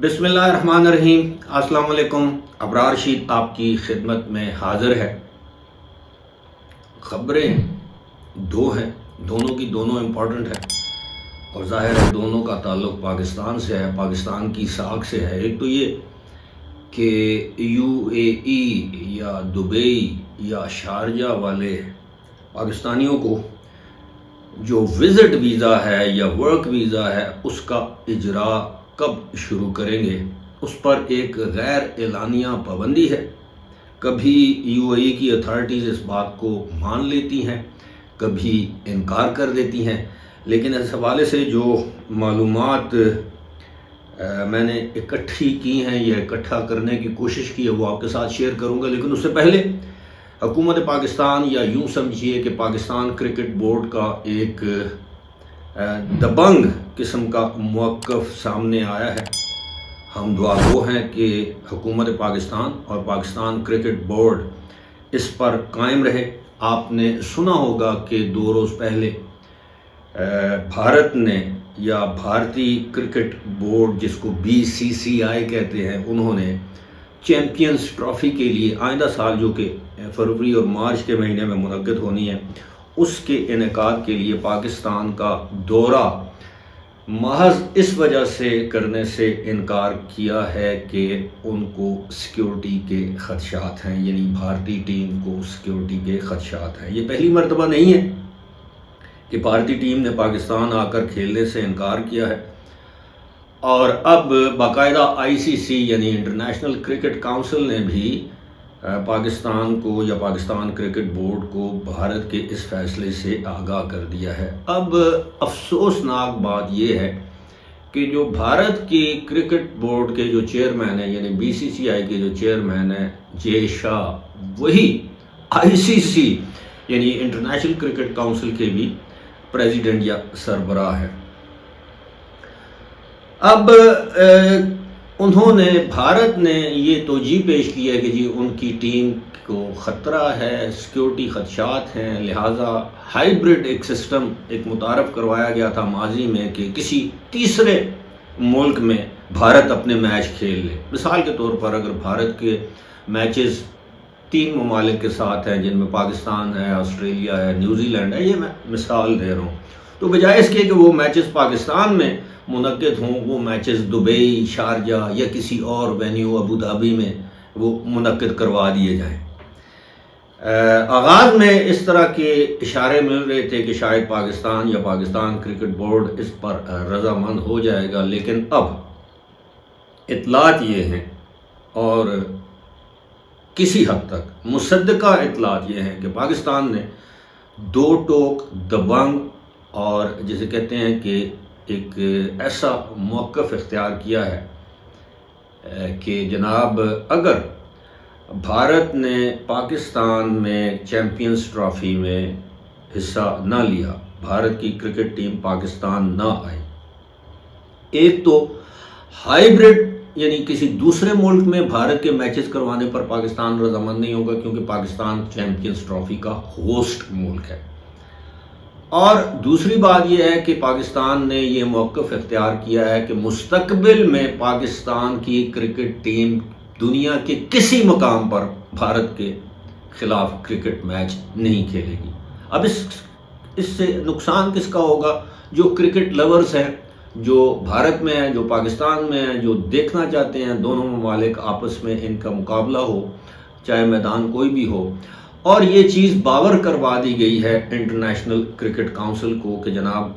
بسم اللہ الرحمن الرحیم۔ السلام علیکم۔ ابرار رشید آپ کی خدمت میں حاضر ہے۔ خبریں دو ہیں، دونوں کی دونوں امپورٹنٹ ہیں اور ظاہر ہے دونوں کا تعلق پاکستان سے ہے، پاکستان کی ساکھ سے ہے۔ ایک تو یہ کہ UAE یا دبئی یا شارجہ والے پاکستانیوں کو جو وزٹ ویزا ہے یا ورک ویزا ہے اس کا اجراء کب شروع کریں گے، اس پر ایک غیر اعلانیہ پابندی ہے۔ کبھی UAE کی اتھارٹیز اس بات کو مان لیتی ہیں، کبھی انکار کر دیتی ہیں، لیکن اس حوالے سے جو معلومات میں نے اکٹھی کی ہیں یا اکٹھا کرنے کی کوشش کی ہے وہ آپ کے ساتھ شیئر کروں گا۔ لیکن اس سے پہلے حکومت پاکستان یا یوں سمجھیے کہ پاکستان کرکٹ بورڈ کا ایک دبنگ قسم کا موقف سامنے آیا ہے۔ ہم دعا گو ہیں کہ حکومت پاکستان اور پاکستان کرکٹ بورڈ اس پر قائم رہے۔ آپ نے سنا ہوگا کہ 2 روز پہلے بھارت نے یا بھارتی کرکٹ بورڈ جس کو BCCI کہتے ہیں، انہوں نے چیمپئنز ٹرافی کے لیے آئندہ سال جو کہ فروری اور مارچ کے مہینے میں منعقد ہونی ہے، اس کے انعقاد کے لیے پاکستان کا دورہ محض اس وجہ سے کرنے سے انکار کیا ہے کہ ان کو سیکیورٹی کے خدشات ہیں، یعنی بھارتی ٹیم کو سیکیورٹی کے خدشات ہیں۔ یہ پہلی مرتبہ نہیں ہے کہ بھارتی ٹیم نے پاکستان آ کر کھیلنے سے انکار کیا ہے، اور اب باقاعدہ ICC یعنی انٹرنیشنل کرکٹ کونسل نے بھی پاکستان کو یا پاکستان کرکٹ بورڈ کو بھارت کے اس فیصلے سے آگاہ کر دیا ہے۔ اب افسوسناک بات یہ ہے کہ جو بھارت کی کرکٹ بورڈ کے جو چیئرمین ہیں یعنی BCCI کے جو چیئرمین ہیں جے شاہ، وہی ICC یعنی انٹرنیشنل کرکٹ کونسل کے بھی پریزیڈنٹ یا سربراہ ہیں۔ اب بھارت نے یہ توجیہ پیش کی ہے کہ جی ان کی ٹیم کو خطرہ ہے، سیکیورٹی خدشات ہیں، لہٰذا ہائیبرڈ ایک سسٹم ایک متعارف کروایا گیا تھا ماضی میں کہ کسی تیسرے ملک میں بھارت اپنے میچ کھیل لے۔ مثال کے طور پر اگر بھارت کے میچز 3 ممالک کے ساتھ ہیں جن میں پاکستان ہے، آسٹریلیا ہے، نیوزی لینڈ ہے، یہ میں مثال دے رہا ہوں، تو بجائے اس کے کہ وہ میچز پاکستان میں منعقد ہوں، وہ میچز دبئی، شارجہ یا کسی اور وینیو ابوظہبی میں وہ منعقد کروا دیے جائیں۔ آغاز میں اس طرح کے اشارے مل رہے تھے کہ شاید پاکستان یا پاکستان کرکٹ بورڈ اس پر رضامند ہو جائے گا، لیکن اب اطلاعات یہ ہیں اور کسی حد تک مصدقہ اطلاعات یہ ہیں کہ پاکستان نے 2 ٹوک دبنگ اور جسے کہتے ہیں کہ ایک ایسا موقف اختیار کیا ہے کہ جناب اگر بھارت نے پاکستان میں چیمپئنز ٹرافی میں حصہ نہ لیا، بھارت کی کرکٹ ٹیم پاکستان نہ آئی، ایک تو ہائیبرڈ یعنی کسی دوسرے ملک میں بھارت کے میچز کروانے پر پاکستان رضامند نہیں ہوگا کیونکہ پاکستان چیمپئنز ٹرافی کا ہوسٹ ملک ہے، اور دوسری بات یہ ہے کہ پاکستان نے یہ موقف اختیار کیا ہے کہ مستقبل میں پاکستان کی کرکٹ ٹیم دنیا کے کسی مقام پر بھارت کے خلاف کرکٹ میچ نہیں کھیلے گی۔ اب اس سے نقصان کس کا ہوگا؟ جو کرکٹ لورز ہیں، جو بھارت میں ہیں، جو پاکستان میں ہیں، جو دیکھنا چاہتے ہیں دونوں ممالک آپس میں ان کا مقابلہ ہو، چاہے میدان کوئی بھی ہو، اور یہ چیز باور کروا دی گئی ہے انٹرنیشنل کرکٹ کونسل کو کہ جناب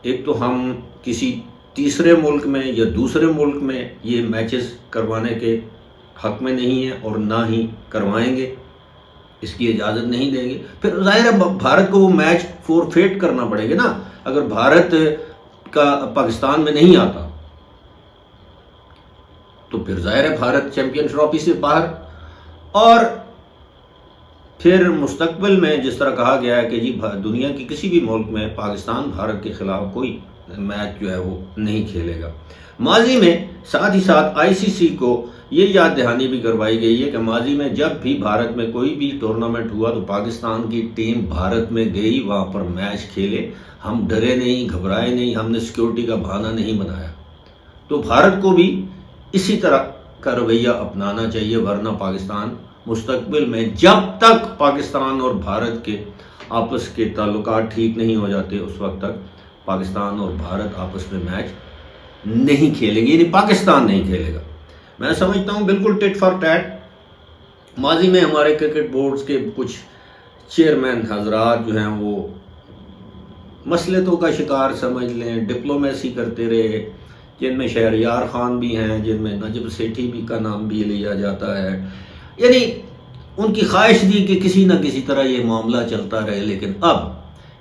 ایک تو ہم کسی تیسرے ملک میں یا دوسرے ملک میں یہ میچز کروانے کے حق میں نہیں ہیں اور نہ ہی کروائیں گے، اس کی اجازت نہیں دیں گے۔ پھر ظاہر ہے بھارت کو وہ میچ فورفیٹ کرنا پڑے گا نا، اگر بھارت کا پاکستان میں نہیں آتا تو پھر ظاہر ہے بھارت چیمپئن ٹرافی سے باہر، اور پھر مستقبل میں جس طرح کہا گیا ہے کہ جی دنیا کی کسی بھی ملک میں پاکستان بھارت کے خلاف کوئی میچ جو ہے وہ نہیں کھیلے گا۔ ماضی میں ساتھ ہی ساتھ ICC کو یہ یاد دہانی بھی کروائی گئی ہے کہ ماضی میں جب بھی بھارت میں کوئی بھی ٹورنامنٹ ہوا تو پاکستان کی ٹیم بھارت میں گئی، وہاں پر میچ کھیلے، ہم ڈرے نہیں، گھبرائے نہیں، ہم نے سیکیورٹی کا بہانہ نہیں بنایا۔ تو بھارت کو بھی اسی طرح کا رویہ اپنانا چاہیے، ورنہ پاکستان مستقبل میں جب تک پاکستان اور بھارت کے آپس کے تعلقات ٹھیک نہیں ہو جاتے اس وقت تک پاکستان اور بھارت آپس میں میچ نہیں کھیلیں گے، یعنی پاکستان نہیں کھیلے گا۔ میں سمجھتا ہوں بالکل ٹٹ فار ٹیٹ۔ ماضی میں ہمارے کرکٹ بورڈز کے کچھ چیئرمین حضرات جو ہیں وہ مصلحتوں کا شکار سمجھ لیں، ڈپلومیسی کرتے رہے، جن میں شہریار خان بھی ہیں، جن میں نجب سیٹھی بھی کا نام بھی لیا جاتا ہے، یعنی ان کی خواہش تھی کہ کسی نہ کسی طرح یہ معاملہ چلتا رہے، لیکن اب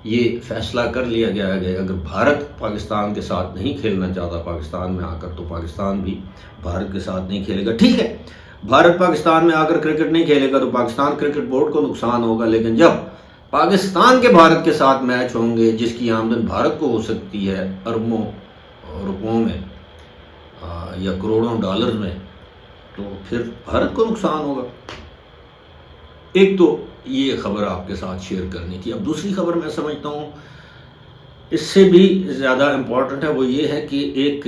یہ فیصلہ کر لیا گیا ہے کہ اگر بھارت پاکستان کے ساتھ نہیں کھیلنا چاہتا پاکستان میں آ کر، تو پاکستان بھی بھارت کے ساتھ نہیں کھیلے گا۔ ٹھیک ہے، بھارت پاکستان میں آ کر کرکٹ نہیں کھیلے گا تو پاکستان کرکٹ بورڈ کو نقصان ہوگا، لیکن جب پاکستان کے بھارت کے ساتھ میچ ہوں گے جس کی آمدن بھارت کو ہو سکتی ہے اربوں روپوں میں یا کروڑوں ڈالر میں، تو پھر بھارت کو نقصان ہوگا۔ ایک تو یہ خبر آپ کے ساتھ شیئر کرنی تھی۔ اب دوسری خبر میں سمجھتا ہوں اس سے بھی زیادہ امپورٹنٹ ہے، وہ یہ ہے کہ ایک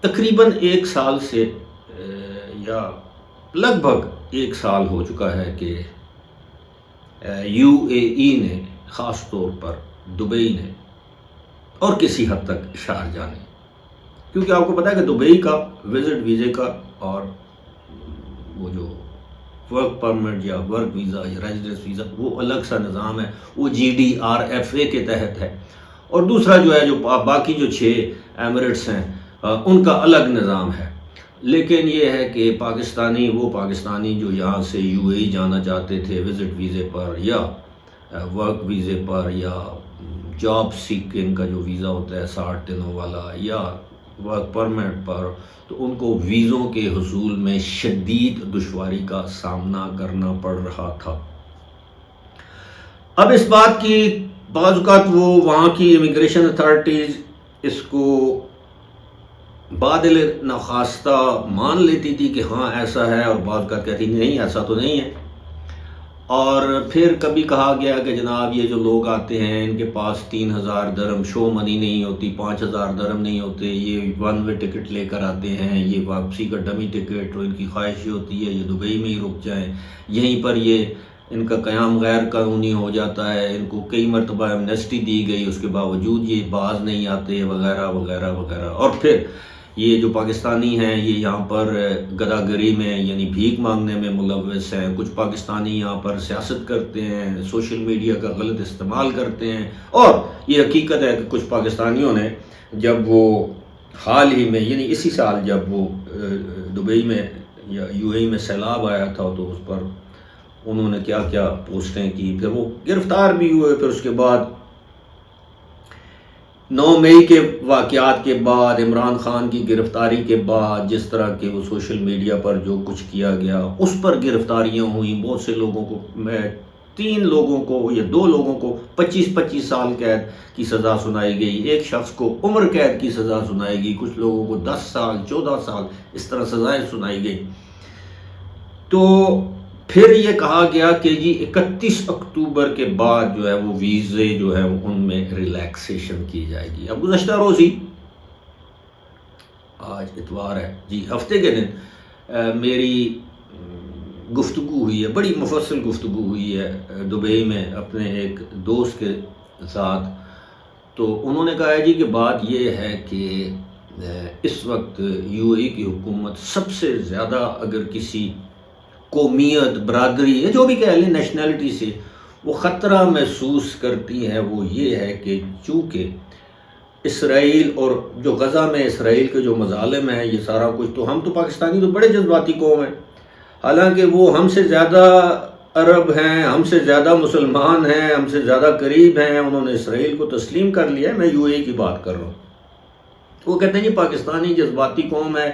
تقریباً 1 سال سے یا لگ بھگ 1 سال ہو چکا ہے کہ UAE نے، خاص طور پر دبئی نے اور کسی حد تک شارجہ نے، کیونکہ آپ کو پتا ہے کہ دبئی کا وزٹ ویزے کا اور وہ جو ورک پرمٹ یا ورک ویزا یا ریزیڈنس ویزا وہ الگ سا نظام ہے، وہ GDRFA کے تحت ہے، اور دوسرا جو ہے جو باقی جو 6 ایمریٹس ہیں ان کا الگ نظام ہے۔ لیکن یہ ہے کہ وہ پاکستانی جو یہاں سے UAE جانا چاہتے تھے وزٹ ویزے پر یا ورک ویزے پر یا جاب سیکنگ کا جو ویزا ہوتا ہے 60 دنوں والا یا ورک پرمٹ پر، تو ان کو ویزوں کے حصول میں شدید دشواری کا سامنا کرنا پڑ رہا تھا۔ اب اس بات کی بعض اوقات وہ وہاں کی امیگریشن اتھارٹیز اس کو بادل نخواستہ مان لیتی تھی کہ ہاں ایسا ہے، اور بعض اوقات کہتی نہیں ایسا تو نہیں ہے، اور پھر کبھی کہا گیا کہ جناب یہ جو لوگ آتے ہیں ان کے پاس 3000 درہم شو منی نہیں ہوتی، 5000 درہم نہیں ہوتے، یہ 1 وے ٹکٹ لے کر آتے ہیں، یہ واپسی کا ڈمی ٹکٹ، اور ان کی خواہش یہ ہوتی ہے یہ دبئی میں ہی رک جائیں، یہیں پر یہ ان کا قیام غیر قانونی ہو جاتا ہے، ان کو کئی مرتبہ ایمنسٹی دی گئی، اس کے باوجود یہ باز نہیں آتے وغیرہ وغیرہ وغیرہ۔ اور پھر یہ جو پاکستانی ہیں یہ یہاں پر گداگری میں یعنی بھیک مانگنے میں ملوث ہیں، کچھ پاکستانی یہاں پر سیاست کرتے ہیں، سوشل میڈیا کا غلط استعمال کرتے ہیں، اور یہ حقیقت ہے کہ کچھ پاکستانیوں نے جب وہ حال ہی میں یعنی اسی سال جب وہ دبئی میں یا UAE میں سیلاب آیا تھا تو اس پر انہوں نے کیا کیا پوسٹیں کی، پھر وہ گرفتار بھی ہوئے۔ پھر اس کے بعد 9 مئی کے واقعات کے بعد، عمران خان کی گرفتاری کے بعد، جس طرح کے وہ سوشل میڈیا پر جو کچھ کیا گیا اس پر گرفتاریاں ہوئیں، بہت سے لوگوں کو 3 لوگوں کو یا 2 لوگوں کو 25 سال قید کی سزا سنائی گئی، ایک شخص کو عمر قید کی سزا سنائی گئی، کچھ لوگوں کو 10 سال 14 سال اس طرح سزائیں سنائی گئی۔ تو پھر یہ کہا گیا کہ جی 31 اکتوبر کے بعد جو ہے وہ ویزے جو ہے ان میں ریلیکسیشن کی جائے گی۔ اب گزشتہ روز ہی، آج اتوار ہے جی، ہفتے کے دن میری گفتگو ہوئی ہے، بڑی مفصل گفتگو ہوئی ہے دبئی میں اپنے ایک دوست کے ساتھ۔ تو انہوں نے کہا ہے جی کہ بات یہ ہے کہ اس وقت UAE کی حکومت سب سے زیادہ اگر کسی قومیت، برادری یا جو بھی کہہ لیں نیشنلٹی سے وہ خطرہ محسوس کرتی ہیں، وہ یہ ہے کہ چونکہ اسرائیل اور جو غزہ میں اسرائیل کے جو مظالم ہیں یہ سارا کچھ، تو ہم تو پاکستانی تو بڑے جذباتی قوم ہیں، حالانکہ وہ ہم سے زیادہ عرب ہیں، ہم سے زیادہ مسلمان ہیں، ہم سے زیادہ قریب ہیں، انہوں نے اسرائیل کو تسلیم کر لیا ہے۔ میں UAE کی بات کر رہا ہوں۔ وہ کہتے ہیں یہ پاکستانی جذباتی قوم ہے۔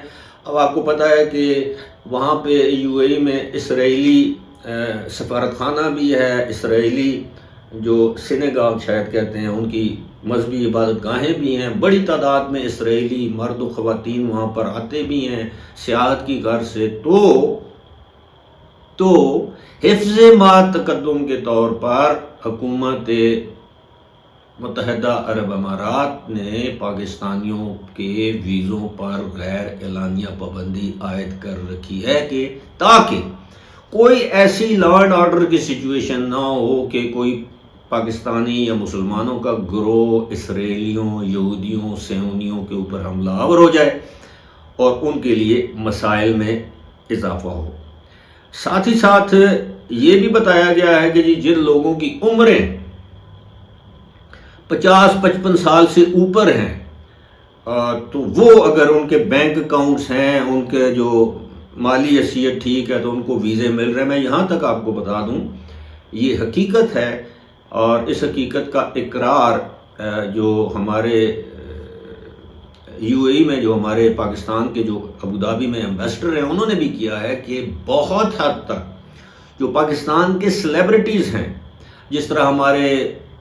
اب آپ کو پتہ ہے کہ وہاں پہ UAE میں اسرائیلی سفارت خانہ بھی ہے، اسرائیلی جو سینیگاگ شاید کہتے ہیں ان کی مذہبی عبادت گاہیں بھی ہیں، بڑی تعداد میں اسرائیلی مرد و خواتین وہاں پر آتے بھی ہیں سیاحت کی غرض سے۔ تو حفظ ما تقدم کے طور پر حکومت متحدہ عرب امارات نے پاکستانیوں کے ویزوں پر غیر اعلانیہ پابندی عائد کر رکھی ہے کہ تاکہ کوئی ایسی لا اینڈ آرڈر کی سچویشن نہ ہو کہ کوئی پاکستانی یا مسلمانوں کا گروہ اسرائیلیوں، یہودیوں، صہیونیوں کے اوپر حملہ آور ہو جائے اور ان کے لیے مسائل میں اضافہ ہو۔ ساتھ ہی ساتھ یہ بھی بتایا گیا ہے کہ جن لوگوں کی عمریں 50-55 سال سے اوپر ہیں تو وہ اگر ان کے بینک اکاؤنٹس ہیں، ان کے جو مالی حیثیت ٹھیک ہے تو ان کو ویزے مل رہے ہیں۔ میں یہاں تک آپ کو بتا دوں یہ حقیقت ہے، اور اس حقیقت کا اقرار جو ہمارے یو اے ای میں جو ہمارے پاکستان کے جو ابوظہبی میں ایمبیسڈر ہیں انہوں نے بھی کیا ہے کہ بہت حد تک جو پاکستان کے سیلیبریٹیز ہیں، جس طرح ہمارے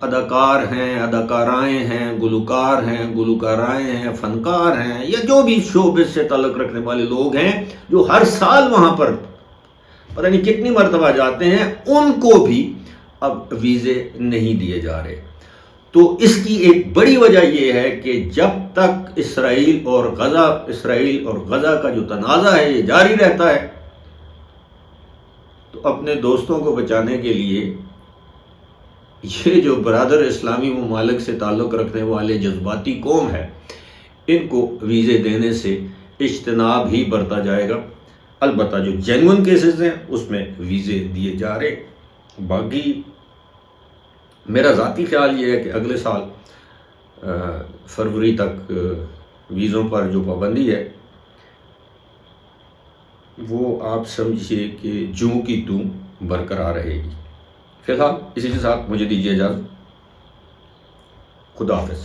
اداکار ہیں، اداکارائیں ہیں، گلوکار ہیں، گلوکارائیں ہیں، فنکار ہیں، یا جو بھی شوبز سے تعلق رکھنے والے لوگ ہیں جو ہر سال وہاں پر پتہ نہیں کتنی مرتبہ جاتے ہیں، ان کو بھی اب ویزے نہیں دیے جا رہے۔ تو اس کی ایک بڑی وجہ یہ ہے کہ جب تک اسرائیل اور غزہ کا جو تنازع ہے یہ جاری رہتا ہے تو اپنے دوستوں کو بچانے کے لیے یہ جو برادر اسلامی ممالک سے تعلق رکھنے والے جذباتی قوم ہے ان کو ویزے دینے سے اجتناب ہی برتا جائے گا۔ البتہ جو جینوئن کیسز ہیں اس میں ویزے دیے جا رہے۔ باقی میرا ذاتی خیال یہ ہے کہ اگلے سال فروری تک ویزوں پر جو پابندی ہے وہ آپ سمجھیے کہ جوں کی توں برقرار رہے گی۔ فی الحال اسی کے ساتھ مجھے دیجیے اجازت۔ خدا حافظ۔